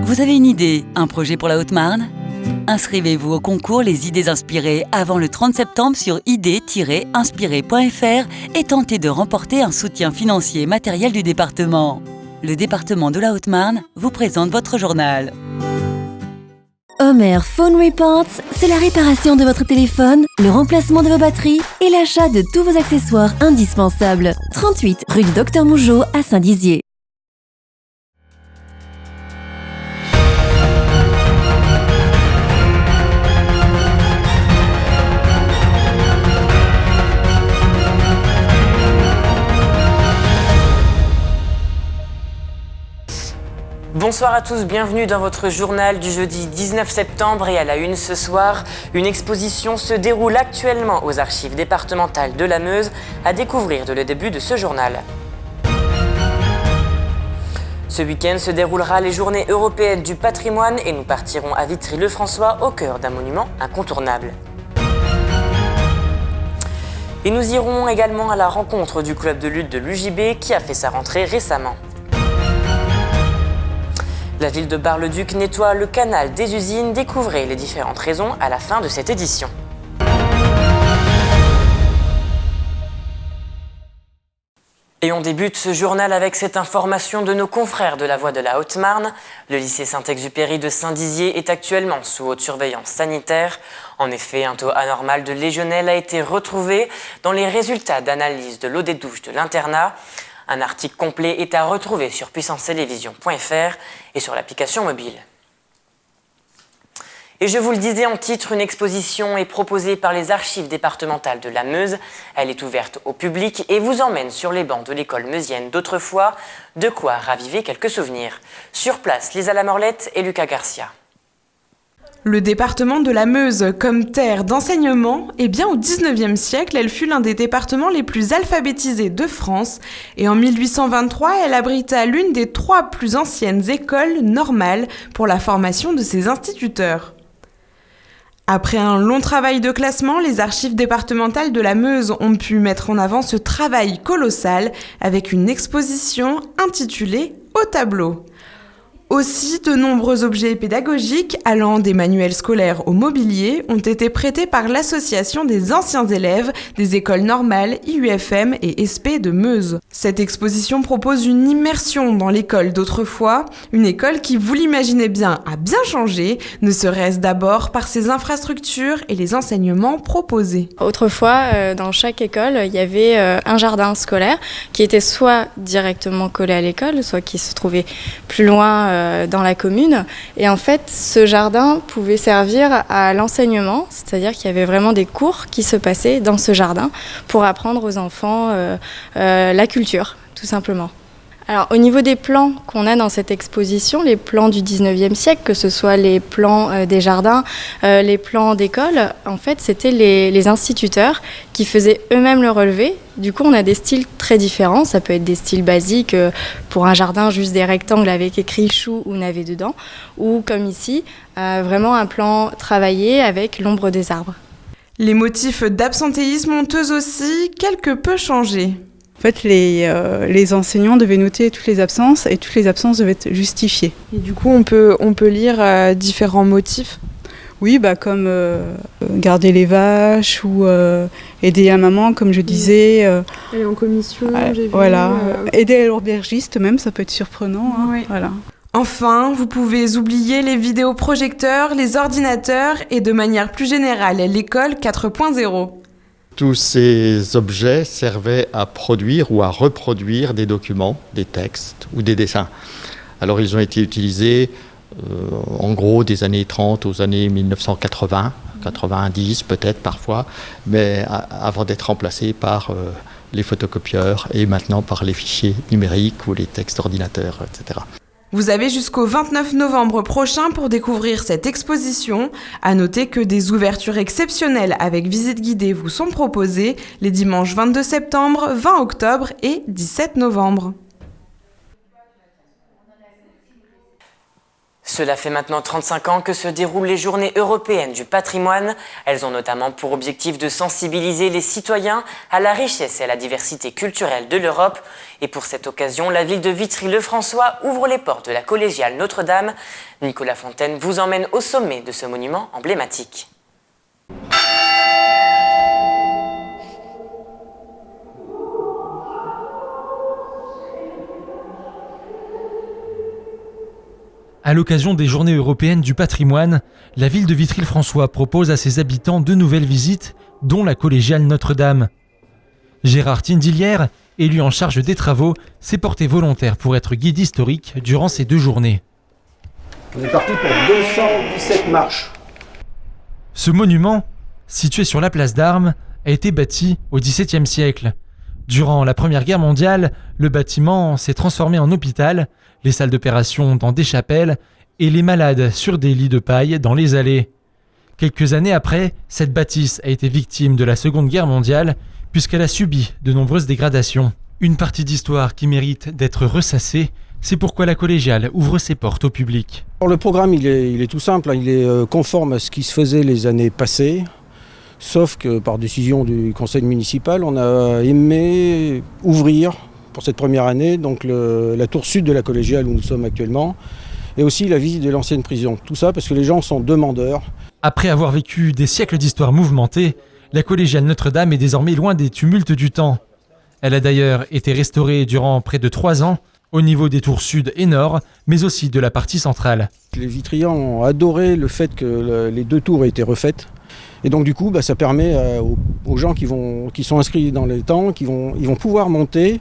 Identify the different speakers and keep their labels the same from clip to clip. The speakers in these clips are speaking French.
Speaker 1: Vous avez une idée, un projet pour la Haute-Marne ? Inscrivez-vous au concours Les idées inspirées avant le 30 septembre sur idées-inspirées.fr et tentez de remporter un soutien financier et matériel du département. Le département de la Haute-Marne vous présente votre journal.
Speaker 2: Homer Phone Reports, c'est la réparation de votre téléphone, le remplacement de vos batteries et l'achat de tous vos accessoires indispensables. 38 rue du Docteur Mougeot à Saint-Dizier.
Speaker 3: Bonsoir à tous, bienvenue dans votre journal du jeudi 19 septembre et à la une ce soir. Une exposition se déroule actuellement aux archives départementales de la Meuse à découvrir dès le début de ce journal. Ce week-end se déroulera les Journées européennes du patrimoine et nous partirons à Vitry-le-François au cœur d'un monument incontournable. Et nous irons également à la rencontre du club de lutte de l'UJB qui a fait sa rentrée récemment. La ville de Bar-le-Duc nettoie le canal des usines. Découvrez les différentes raisons à la fin de cette édition. Et on débute ce journal avec cette information de nos confrères de la Voix de la Haute-Marne. Le lycée Saint-Exupéry de Saint-Dizier est actuellement sous haute surveillance sanitaire. En effet, un taux anormal de légionelle a été retrouvé dans les résultats d'analyse de l'eau des douches de l'internat. Un article complet est à retrouver sur puissancetélévision.fr et sur l'application mobile. Et je vous le disais en titre, une exposition est proposée par les archives départementales de la Meuse. Elle est ouverte au public et vous emmène sur les bancs de l'école meusienne d'autrefois. De quoi raviver quelques souvenirs. Sur place, Lisa Lamorlette et Lucas Garcia.
Speaker 4: Le département de la Meuse, comme terre d'enseignement, eh bien au XIXe siècle, elle fut l'un des départements les plus alphabétisés de France et en 1823, elle abrita l'une des 3 plus anciennes écoles normales pour la formation de ses instituteurs. Après un long travail de classement, les archives départementales de la Meuse ont pu mettre en avant ce travail colossal avec une exposition intitulée « Au tableau ». Aussi, de nombreux objets pédagogiques, allant des manuels scolaires au mobilier, ont été prêtés par l'association des anciens élèves des écoles normales IUFM et SP de Meuse. Cette exposition propose une immersion dans l'école d'autrefois, une école qui, vous l'imaginez bien, a bien changé, ne serait-ce d'abord par ses infrastructures et les enseignements proposés.
Speaker 5: Autrefois, dans chaque école, il y avait un jardin scolaire qui était soit directement collé à l'école, soit qui se trouvait plus loin dans la commune. Et en fait, ce jardin pouvait servir à l'enseignement, c'est-à-dire qu'il y avait vraiment des cours qui se passaient dans ce jardin pour apprendre aux enfants la culture, tout simplement. Alors, au niveau des plans qu'on a dans cette exposition, les plans du 19e siècle, que ce soit les plans des jardins, les plans d'école, en fait, c'était les instituteurs qui faisaient eux-mêmes le relevé. Du coup, on a des styles très différents. Ça peut être des styles basiques, pour un jardin, juste des rectangles avec écrit chou ou navet dedans, ou comme ici, vraiment un plan travaillé avec l'ombre des arbres.
Speaker 4: Les motifs d'absentéisme ont eux aussi quelque peu changé.
Speaker 6: En fait, les enseignants devaient noter toutes les absences et toutes les absences devaient être justifiées.
Speaker 7: Et du coup, on peut lire différents motifs.
Speaker 6: Oui, comme garder les vaches ou aider à maman, comme je disais.
Speaker 7: Aller en commission, j'ai vu.
Speaker 6: Voilà, aider à l'aubergiste même, ça peut être surprenant. Hein,
Speaker 7: oui.
Speaker 6: Voilà.
Speaker 4: Enfin, vous pouvez oublier les vidéoprojecteurs, les ordinateurs et de manière plus générale, l'école 4.0.
Speaker 8: Tous ces objets servaient à produire ou à reproduire des documents, des textes ou des dessins. Alors ils ont été utilisés en gros des années 30 aux années 1980, 90 peut-être parfois, mais avant d'être remplacés par les photocopieurs et maintenant par les fichiers numériques ou les textes d'ordinateur, etc.
Speaker 4: Vous avez jusqu'au 29 novembre prochain pour découvrir cette exposition. À noter que des ouvertures exceptionnelles avec visite guidée vous sont proposées les dimanches 22 septembre, 20 octobre et 17 novembre.
Speaker 3: Cela fait maintenant 35 ans que se déroulent les Journées européennes du patrimoine. Elles ont notamment pour objectif de sensibiliser les citoyens à la richesse et à la diversité culturelle de l'Europe. Et pour cette occasion, la ville de Vitry-le-François ouvre les portes de la collégiale Notre-Dame. Nicolas Fontaine vous emmène au sommet de ce monument emblématique.
Speaker 9: À l'occasion des Journées européennes du patrimoine, la ville de Vitry-le-François propose à ses habitants 2 nouvelles visites, dont la collégiale Notre-Dame. Gérard Tindillière, élu en charge des travaux, s'est porté volontaire pour être guide historique durant ces 2 journées.
Speaker 10: On est parti pour 217 marches.
Speaker 9: Ce monument, situé sur la place d'Armes, a été bâti au XVIIe siècle. Durant la Première Guerre mondiale, le bâtiment s'est transformé en hôpital, les salles d'opération dans des chapelles et les malades sur des lits de paille dans les allées. Quelques années après, cette bâtisse a été victime de la Seconde Guerre mondiale puisqu'elle a subi de nombreuses dégradations. Une partie d'histoire qui mérite d'être ressassée, c'est pourquoi la collégiale ouvre ses portes au public.
Speaker 10: Alors, le programme il est tout simple, il est conforme à ce qui se faisait les années passées, sauf que par décision du conseil municipal, on a aimé ouvrir pour cette première année donc la tour sud de la collégiale où nous sommes actuellement, et aussi la visite de l'ancienne prison. Tout ça parce que les gens sont demandeurs.
Speaker 9: Après avoir vécu des siècles d'histoire mouvementée, la collégiale Notre-Dame est désormais loin des tumultes du temps. Elle a d'ailleurs été restaurée durant près de 3 ans, au niveau des tours sud et nord, mais aussi de la partie centrale.
Speaker 10: Les Vitriens ont adoré le fait que les 2 tours aient été refaites. Et donc du coup, ça permet aux gens qui sont inscrits dans les temps, ils vont pouvoir monter.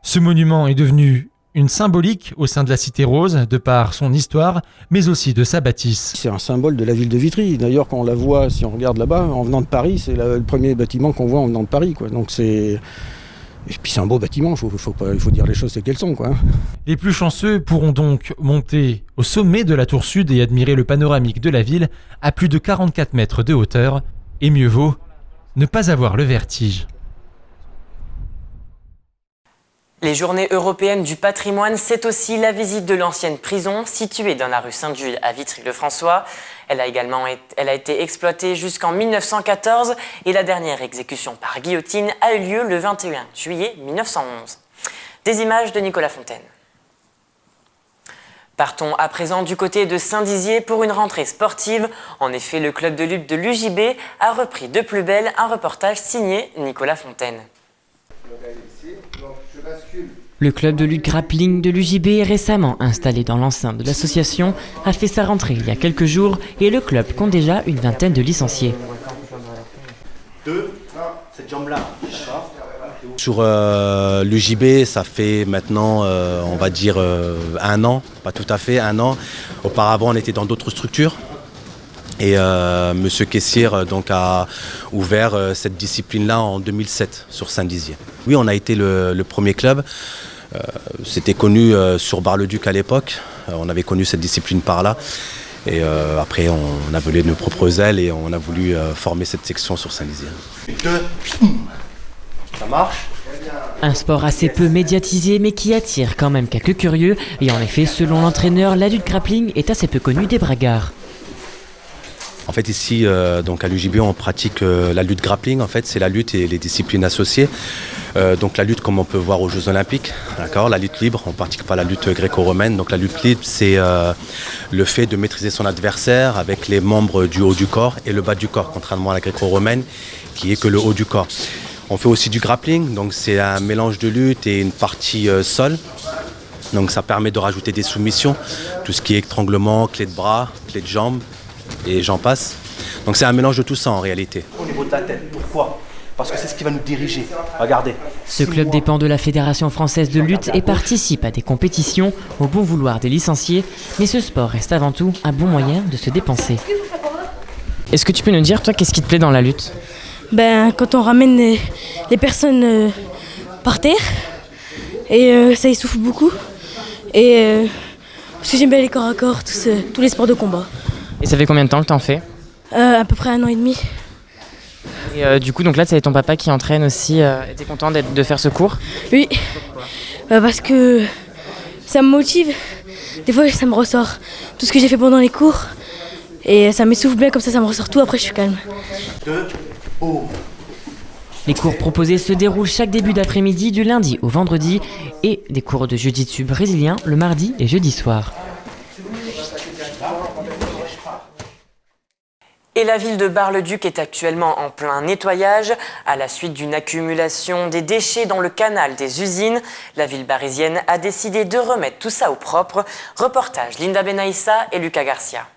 Speaker 9: Ce monument est devenu une symbolique au sein de la Cité Rose, de par son histoire, mais aussi de sa bâtisse.
Speaker 10: C'est un symbole de la ville de Vitry. D'ailleurs, quand on la voit, si on regarde là-bas, en venant de Paris, c'est le premier bâtiment qu'on voit en venant de Paris, quoi. Donc et puis c'est un beau bâtiment, il faut dire les choses telles qu'elles sont, quoi.
Speaker 9: Les plus chanceux pourront donc monter au sommet de la tour sud et admirer le panoramique de la ville à plus de 44 mètres de hauteur. Et mieux vaut ne pas avoir le vertige.
Speaker 3: Les Journées européennes du patrimoine, c'est aussi la visite de l'ancienne prison située dans la rue Sainte-Jude à Vitry-le-François. Elle a été exploitée jusqu'en 1914 et la dernière exécution par guillotine a eu lieu le 21 juillet 1911. Des images de Nicolas Fontaine. Partons à présent du côté de Saint-Dizier pour une rentrée sportive. En effet, le club de lutte de l'UJB a repris de plus belle un reportage signé Nicolas Fontaine.
Speaker 11: Le club de lutte grappling de l'UJB, récemment installé dans l'enceinte de l'association, a fait sa rentrée il y a quelques jours et le club compte déjà une vingtaine de licenciés.
Speaker 12: Cette jambe-là. Sur l'UJB, ça fait maintenant, on va dire, 1 an, pas tout à fait 1 an. Auparavant, on était dans d'autres structures. Et Monsieur Kessir donc, a ouvert cette discipline-là en 2007 sur Saint-Dizier. Oui, on a été le premier club. C'était connu sur Bar-le-Duc à l'époque. On avait connu cette discipline par là. Et après, on a volé nos propres ailes et on a voulu former cette section sur Saint-Dizier.
Speaker 11: Ça marche ? Un sport assez peu médiatisé mais qui attire quand même quelques curieux. Et en effet, selon l'entraîneur, la lutte grappling est assez peu connue des bragards.
Speaker 12: En fait ici, donc à l'UJB, on pratique la lutte grappling. En fait, c'est la lutte et les disciplines associées. Donc la lutte, comme on peut voir aux Jeux Olympiques, d'accord. La lutte libre, on ne pratique pas la lutte gréco-romaine. Donc la lutte libre, c'est le fait de maîtriser son adversaire avec les membres du haut du corps et le bas du corps, contrairement à la gréco-romaine, qui est que le haut du corps. On fait aussi du grappling, donc c'est un mélange de lutte et une partie sol. Donc ça permet de rajouter des soumissions, tout ce qui est étranglement, clé de bras, clé de jambes. Et j'en passe. Donc c'est un mélange de tout ça en réalité.
Speaker 13: Au niveau de la tête, pourquoi ? Parce que c'est ce qui va nous diriger. Regardez.
Speaker 11: Ce club dépend de la Fédération française de lutte et participe à des compétitions au bon vouloir des licenciés. Mais ce sport reste avant tout un bon moyen de se dépenser.
Speaker 14: Est-ce que tu peux nous dire, toi, qu'est-ce qui te plaît dans la lutte ?
Speaker 15: Quand on ramène les personnes par terre, et ça essouffle beaucoup. Et parce que j'aime bien les corps à corps, tous les sports de combat.
Speaker 14: Et ça fait combien de temps que t'en fais ?
Speaker 15: À peu près 1 an et demi.
Speaker 14: Et du coup, donc là, c'est ton papa qui entraîne aussi. T'es content de faire ce cours ?
Speaker 15: Oui, parce que ça me motive des fois ça me ressort tout ce que j'ai fait pendant les cours. Et ça m'essouffle bien, comme ça me ressort tout, après je suis calme.
Speaker 11: Les cours proposés se déroulent chaque début d'après-midi du lundi au vendredi et des cours de jiu-jitsu brésilien le mardi et jeudi soir.
Speaker 3: Et la ville de Bar-le-Duc est actuellement en plein nettoyage. À la suite d'une accumulation des déchets dans le canal des usines, la ville parisienne a décidé de remettre tout ça au propre. Reportage Linda Benaïssa et Lucas Garcia.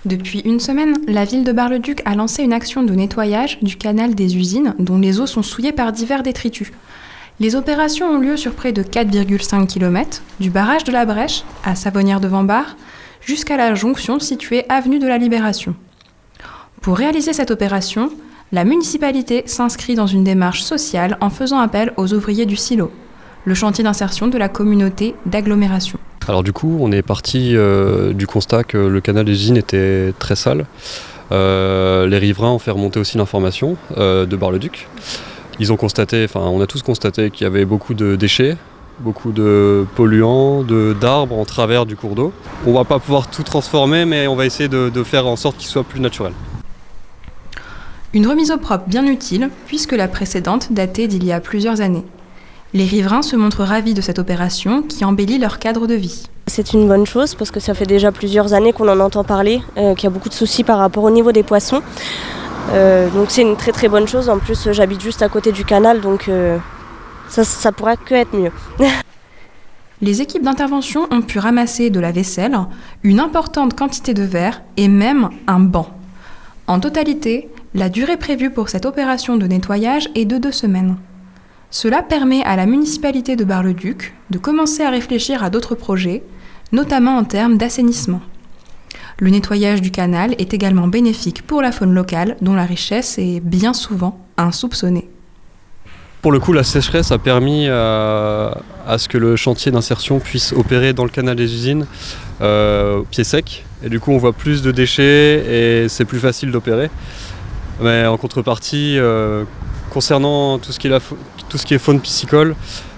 Speaker 16: Depuis une semaine, la ville de Bar-le-Duc a lancé une action de nettoyage du canal des usines dont les eaux sont souillées par divers détritus. Les opérations ont lieu sur près de 4,5 km, du barrage de la Brèche à Savonnières-devant-Bar jusqu'à la jonction située avenue de la Libération. Pour réaliser cette opération, la municipalité s'inscrit dans une démarche sociale en faisant appel aux ouvriers du silo, le chantier d'insertion de la communauté d'agglomération.
Speaker 17: Alors du coup, on est parti du constat que le canal des usines était très sale. Les riverains ont fait remonter aussi l'information de Bar-le-Duc. Ils ont constaté, on a tous constaté qu'il y avait beaucoup de déchets, beaucoup de polluants, d'arbres en travers du cours d'eau. On va pas pouvoir tout transformer, mais on va essayer de faire en sorte qu'il soit plus naturel.
Speaker 16: Une remise au propre bien utile, puisque la précédente datait d'il y a plusieurs années. Les riverains se montrent ravis de cette opération qui embellit leur cadre de vie.
Speaker 15: C'est une bonne chose parce que ça fait déjà plusieurs années qu'on en entend parler, qu'il y a beaucoup de soucis par rapport au niveau des poissons. Donc c'est une très très bonne chose. En plus, j'habite juste à côté du canal, donc ça pourra que être mieux.
Speaker 16: Les équipes d'intervention ont pu ramasser de la vaisselle, une importante quantité de verre et même un banc. En totalité, la durée prévue pour cette opération de nettoyage est de 2 semaines. Cela permet à la municipalité de Bar-le-Duc de commencer à réfléchir à d'autres projets, notamment en termes d'assainissement. Le nettoyage du canal est également bénéfique pour la faune locale, dont la richesse est bien souvent insoupçonnée.
Speaker 17: Pour le coup, la sécheresse a permis à ce que le chantier d'insertion puisse opérer dans le canal des usines au pied sec. Et du coup, on voit plus de déchets et c'est plus facile d'opérer. Mais en contrepartie, concernant tout ce qui est faune piscicole,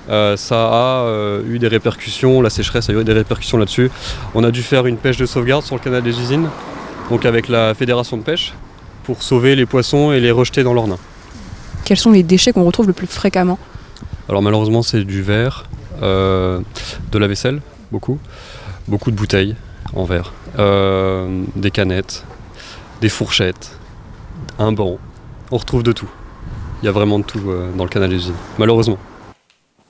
Speaker 17: ça a eu des répercussions, la sécheresse a eu des répercussions là-dessus. On a dû faire une pêche de sauvegarde sur le canal des usines, donc avec la fédération de pêche, pour sauver les poissons et les rejeter dans l'Ornain.
Speaker 16: Quels sont les déchets qu'on retrouve le plus fréquemment ?
Speaker 17: Alors malheureusement c'est du verre, de la vaisselle, beaucoup de bouteilles en verre, des canettes, des fourchettes, un banc, on retrouve de tout. Il y a vraiment de tout dans le canal des usines, malheureusement.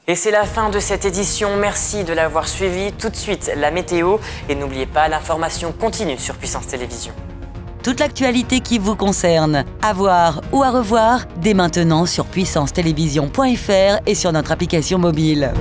Speaker 3: Et c'est la fin de cette édition, merci de l'avoir suivi. Tout de suite, la météo. Et n'oubliez pas, l'information continue sur Puissance Télévisions.
Speaker 1: Toute l'actualité qui vous concerne, à voir ou à revoir, dès maintenant sur puissancetélévision.fr et sur notre application mobile.